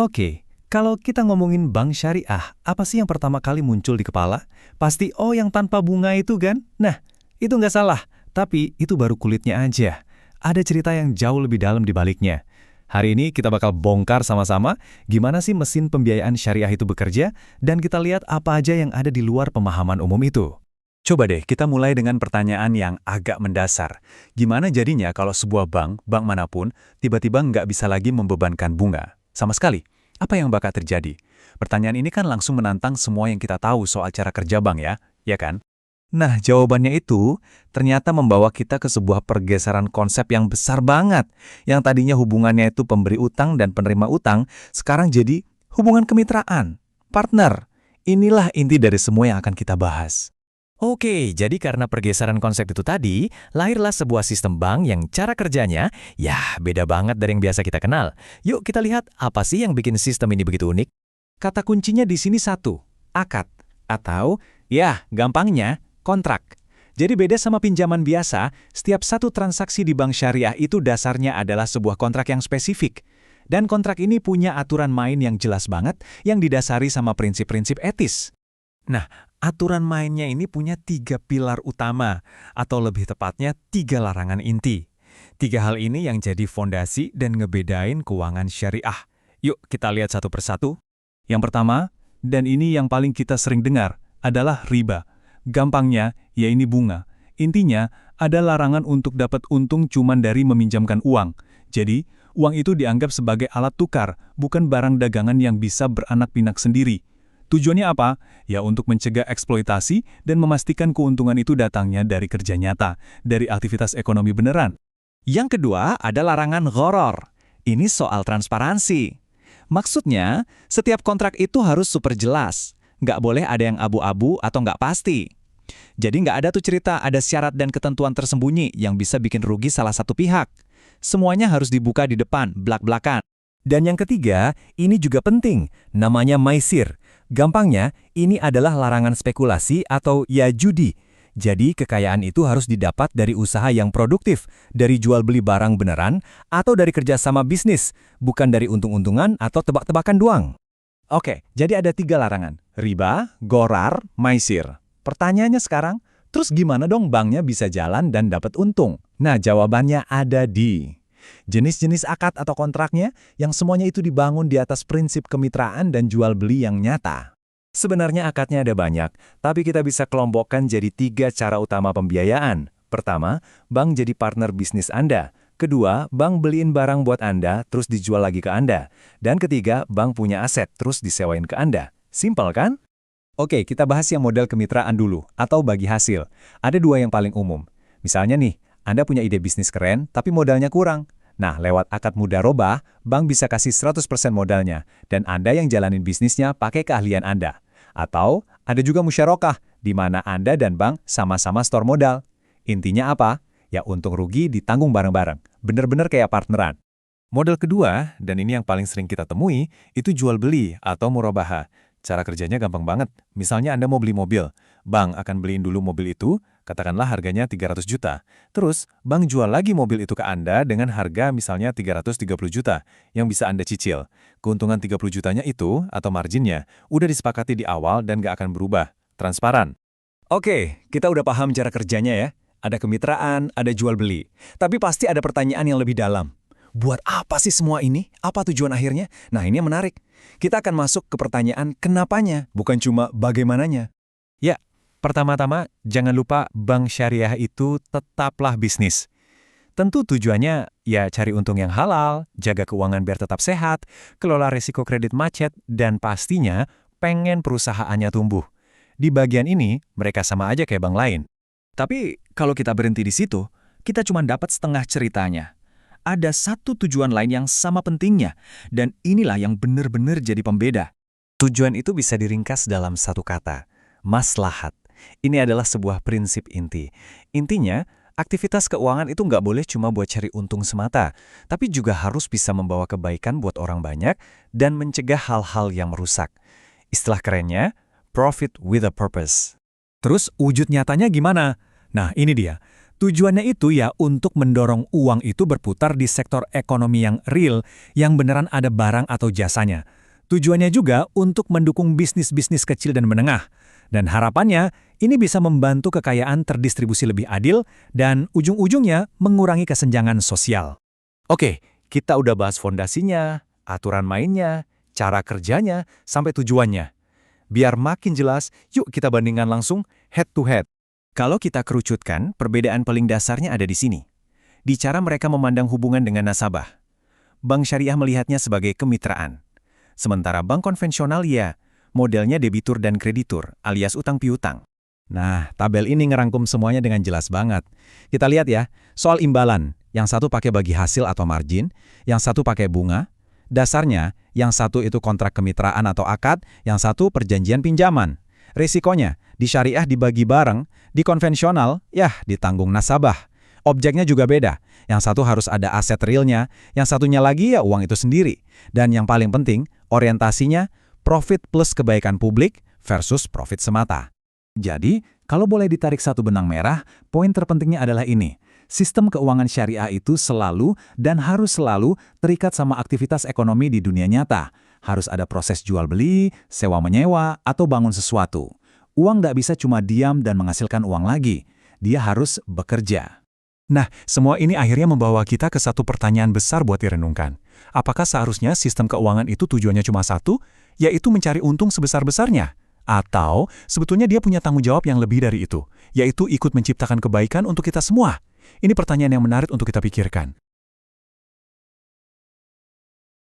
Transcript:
Oke, kalau kita ngomongin bank syariah, apa sih yang pertama kali muncul di kepala? Pasti, oh yang tanpa bunga itu kan? Nah, itu nggak salah, tapi itu baru kulitnya aja. Ada cerita yang jauh lebih dalam di baliknya. Hari ini kita bakal bongkar sama-sama gimana sih mesin pembiayaan syariah itu bekerja, dan kita lihat apa aja yang ada di luar pemahaman umum itu. Coba deh kita mulai dengan pertanyaan yang agak mendasar. Gimana jadinya kalau sebuah bank manapun, tiba-tiba nggak bisa lagi membebankan bunga? Sama sekali. Apa yang bakal terjadi? Pertanyaan ini kan langsung menantang semua yang kita tahu soal cara kerja bank ya kan? Nah, jawabannya itu ternyata membawa kita ke sebuah pergeseran konsep yang besar banget. Yang tadinya hubungannya itu pemberi utang dan penerima utang, sekarang jadi hubungan kemitraan, partner. Inilah inti dari semua yang akan kita bahas. Oke, jadi karena pergeseran konsep itu tadi, lahirlah sebuah sistem bank yang cara kerjanya, ya beda banget dari yang biasa kita kenal. Yuk kita lihat apa sih yang bikin sistem ini begitu unik. Kata kuncinya di sini satu, akad. Atau, ya gampangnya, kontrak. Jadi beda sama pinjaman biasa, setiap satu transaksi di bank syariah itu dasarnya adalah sebuah kontrak yang spesifik. Dan kontrak ini punya aturan main yang jelas banget, yang didasari sama prinsip-prinsip etis. Nah, aturan mainnya ini punya 3 pilar utama, atau lebih tepatnya 3 larangan inti. 3 hal ini yang jadi fondasi dan ngebedain keuangan syariah. Yuk kita lihat satu persatu. Yang pertama, dan ini yang paling kita sering dengar, adalah riba. Gampangnya, ya ini bunga. Intinya, ada larangan untuk dapat untung cuman dari meminjamkan uang. Jadi, uang itu dianggap sebagai alat tukar, bukan barang dagangan yang bisa beranak pinak sendiri. Tujuannya apa? Ya untuk mencegah eksploitasi dan memastikan keuntungan itu datangnya dari kerja nyata, dari aktivitas ekonomi beneran. Yang kedua ada larangan gharar. Ini soal transparansi. Maksudnya, setiap kontrak itu harus super jelas. Nggak boleh ada yang abu-abu atau nggak pasti. Jadi nggak ada tuh cerita ada syarat dan ketentuan tersembunyi yang bisa bikin rugi salah satu pihak. Semuanya harus dibuka di depan, blak-blakan. Dan yang ketiga, ini juga penting, namanya maisir. Gampangnya, ini adalah larangan spekulasi atau ya judi. Jadi kekayaan itu harus didapat dari usaha yang produktif, dari jual beli barang beneran, atau dari kerjasama bisnis, bukan dari untung-untungan atau tebak-tebakan doang. Oke, jadi ada 3 larangan. Riba, gharar, maisir. Pertanyaannya sekarang, terus gimana dong banknya bisa jalan dan dapat untung? Nah, jawabannya ada di jenis-jenis akad atau kontraknya yang semuanya itu dibangun di atas prinsip kemitraan dan jual beli yang nyata. Sebenarnya akadnya ada banyak, tapi kita bisa kelompokkan jadi 3 cara utama pembiayaan. Pertama, bank jadi partner bisnis Anda. Kedua, bank beliin barang buat Anda, terus dijual lagi ke Anda. Dan ketiga, bank punya aset, terus disewain ke Anda. Simpel kan? Oke, kita bahas yang model kemitraan dulu, atau bagi hasil. Ada 2 yang paling umum. Misalnya nih, Anda punya ide bisnis keren, tapi modalnya kurang. Nah, lewat akad mudharabah, bank bisa kasih 100% modalnya, dan Anda yang jalanin bisnisnya pakai keahlian Anda. Atau, ada juga musyarakah, di mana Anda dan bank sama-sama store modal. Intinya apa? Ya untung rugi ditanggung bareng-bareng. Bener-bener kayak partneran. Model kedua, dan ini yang paling sering kita temui, itu jual beli atau murabaha. Cara kerjanya gampang banget. Misalnya Anda mau beli mobil. Bank akan beliin dulu mobil itu, katakanlah harganya 300 juta. Terus, bank jual lagi mobil itu ke Anda dengan harga misalnya 330 juta, yang bisa Anda cicil. Keuntungan 30 jutanya itu, atau marginnya, udah disepakati di awal dan nggak akan berubah. Transparan. Oke, kita udah paham cara kerjanya ya. Ada kemitraan, ada jual beli. Tapi pasti ada pertanyaan yang lebih dalam. Buat apa sih semua ini? Apa tujuan akhirnya? Nah, ini yang menarik. Kita akan masuk ke pertanyaan kenapanya, bukan cuma bagaimananya. Ya, pertama-tama jangan lupa bank syariah itu tetaplah bisnis. Tentu tujuannya ya cari untung yang halal, jaga keuangan biar tetap sehat, kelola risiko kredit macet, dan pastinya pengen perusahaannya tumbuh. Di bagian ini, mereka sama aja kayak bank lain. Tapi kalau kita berhenti di situ, kita cuma dapat setengah ceritanya. Ada satu tujuan lain yang sama pentingnya, dan inilah yang benar-benar jadi pembeda. Tujuan itu bisa diringkas dalam satu kata, maslahat. Ini adalah sebuah prinsip inti. Intinya, aktivitas keuangan itu nggak boleh cuma buat cari untung semata, tapi juga harus bisa membawa kebaikan buat orang banyak dan mencegah hal-hal yang merusak. Istilah kerennya, profit with a purpose. Terus wujud nyatanya gimana? Nah, ini dia. Tujuannya itu ya untuk mendorong uang itu berputar di sektor ekonomi yang real, yang beneran ada barang atau jasanya. Tujuannya juga untuk mendukung bisnis-bisnis kecil dan menengah. Dan harapannya, ini bisa membantu kekayaan terdistribusi lebih adil dan ujung-ujungnya mengurangi kesenjangan sosial. Oke, kita udah bahas fondasinya, aturan mainnya, cara kerjanya, sampai tujuannya. Biar makin jelas, yuk kita bandingkan langsung head to head. Kalau kita kerucutkan, perbedaan paling dasarnya ada di sini. Di cara mereka memandang hubungan dengan nasabah. Bank syariah melihatnya sebagai kemitraan. Sementara bank konvensional ya, modelnya debitur dan kreditur, alias utang piutang. Nah, tabel ini ngerangkum semuanya dengan jelas banget. Kita lihat ya, soal imbalan. Yang satu pakai bagi hasil atau margin, yang satu pakai bunga. Dasarnya, yang satu itu kontrak kemitraan atau akad, yang satu perjanjian pinjaman. Risikonya, di syariah dibagi bareng, di konvensional, ya ditanggung nasabah. Objeknya juga beda. Yang satu harus ada aset realnya, yang satunya lagi ya uang itu sendiri. Dan yang paling penting, orientasinya profit plus kebaikan publik versus profit semata. Jadi, kalau boleh ditarik satu benang merah, poin terpentingnya adalah ini. Sistem keuangan syariah itu selalu dan harus selalu terikat sama aktivitas ekonomi di dunia nyata. Harus ada proses jual-beli, sewa-menyewa, atau bangun sesuatu. Uang nggak bisa cuma diam dan menghasilkan uang lagi. Dia harus bekerja. Nah, semua ini akhirnya membawa kita ke satu pertanyaan besar buat direnungkan. Apakah seharusnya sistem keuangan itu tujuannya cuma satu, yaitu mencari untung sebesar-besarnya? Atau sebetulnya dia punya tanggung jawab yang lebih dari itu, yaitu ikut menciptakan kebaikan untuk kita semua? Ini pertanyaan yang menarik untuk kita pikirkan.